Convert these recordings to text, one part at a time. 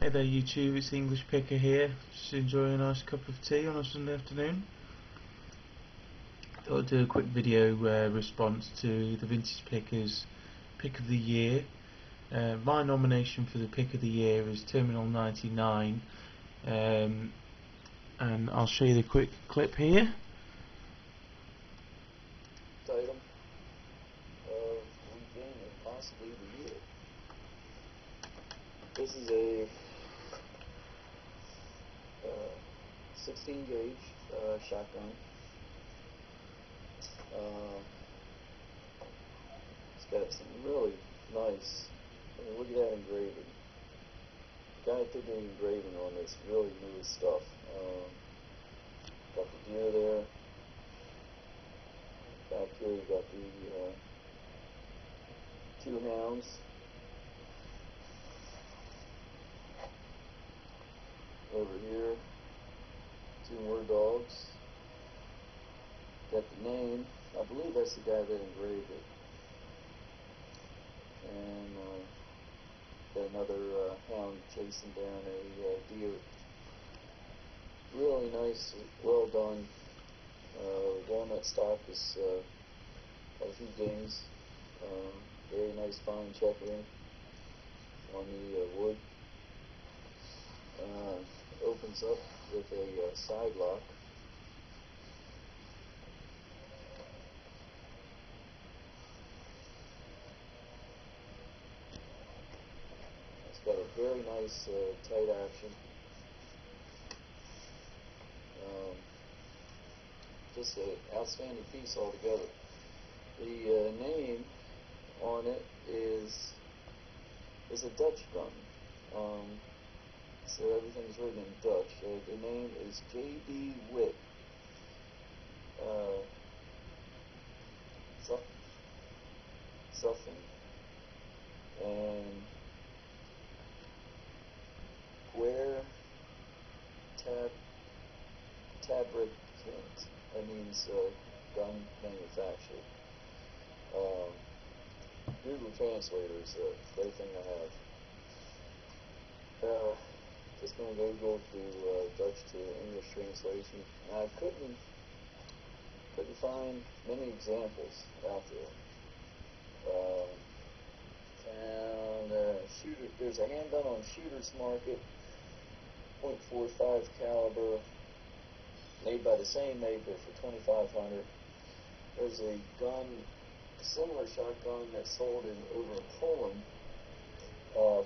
Hey there YouTube, it's the English Picker here, just enjoying a nice cup of tea on a Sunday afternoon. Thought I'd do a quick video response to the Vintage Pickers Pick of the Year. My nomination for the Pick of the Year is Terminal 99, and I'll show you the quick clip here. Item of weekend and possibly the year. This is a 16 gauge shotgun. It's got some really nice, look at that engraving. The guy that did the engraving on this really knew his stuff. Got the deer there. Back here you got the two hounds. Over here, two more dogs. Got the name. I believe that's the guy that engraved it. And got another hound chasing down a deer. Really nice, well done. Walnut stock is a few dings. Very nice fine checkering on the wood. Opens up with a side lock. It's got a very nice tight action. Just an outstanding piece altogether. The name on it is a Dutch gun. So everything's written in Dutch. The name is J.B. Witt. Something. And where Tabrikant. That means gun manufacturer. Google Translator is a great thing to have. Just going to go to Dutch to English translation. I couldn't find many examples out there. Found shooter. There's a handgun on Shooter's Market, .45 caliber, made by the same maker for $2,500. There's a gun, similar shotgun that's sold over in Poland for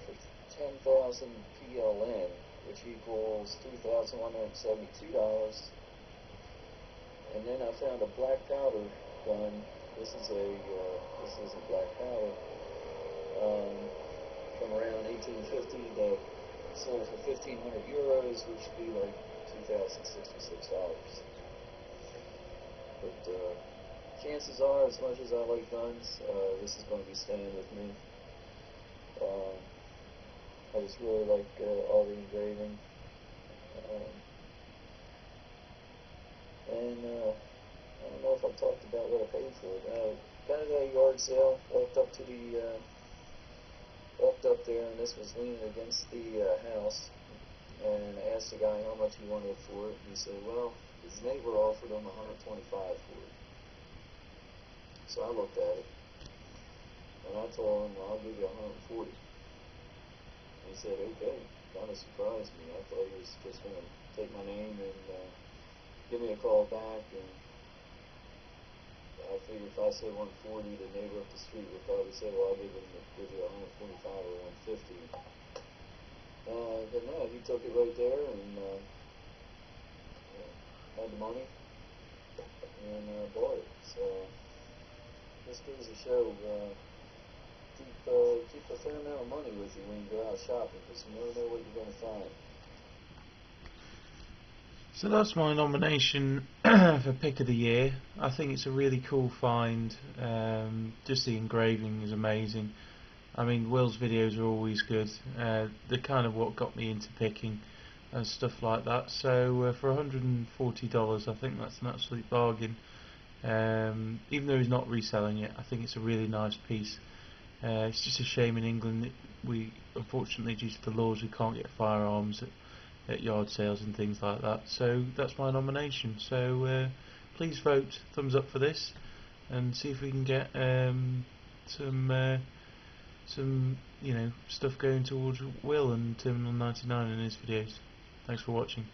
10,000 PLN, which equals $3,172. And then I found a black powder gun. This isn't black powder. From around 1850 that sold for 1,500 euros, which would be like $2,066. But chances are, as much as I like guns, this is going to be staying with me. I just really like all the engraving. And I don't know if I've talked about what I paid for it. Got it at a yard sale. Walked up there, and this was leaning against the house. And I asked the guy how much he wanted for it. And he said, well, his neighbor offered him $125 for it. So I looked at it, and I told him, well, I'll give you $140. He said, okay. Kind of surprised me. I thought he was just going to take my name and give me a call back. And I figured if I said 140, the neighbor up the street would probably say, well, I'll give you 145 or 150. But no, he took it right there and had the money and bought it. So this goes to show. Keep a fair amount of money with you when you go out shopping, because you never know what you're going to find. So that's my nomination for Pick of the Year. I think it's a really cool find. Just the engraving is amazing. I mean, Will's videos are always good. They're kind of what got me into picking and stuff like that. So for $140, I think that's an absolute bargain. Even though he's not reselling it, I think it's a really nice piece. It's just a shame in England we unfortunately, due to the laws, we can't get firearms at yard sales and things like that. So that's my nomination. So please vote thumbs up for this, and see if we can get some stuff going towards Will and Terminal 99 in his videos. Thanks for watching.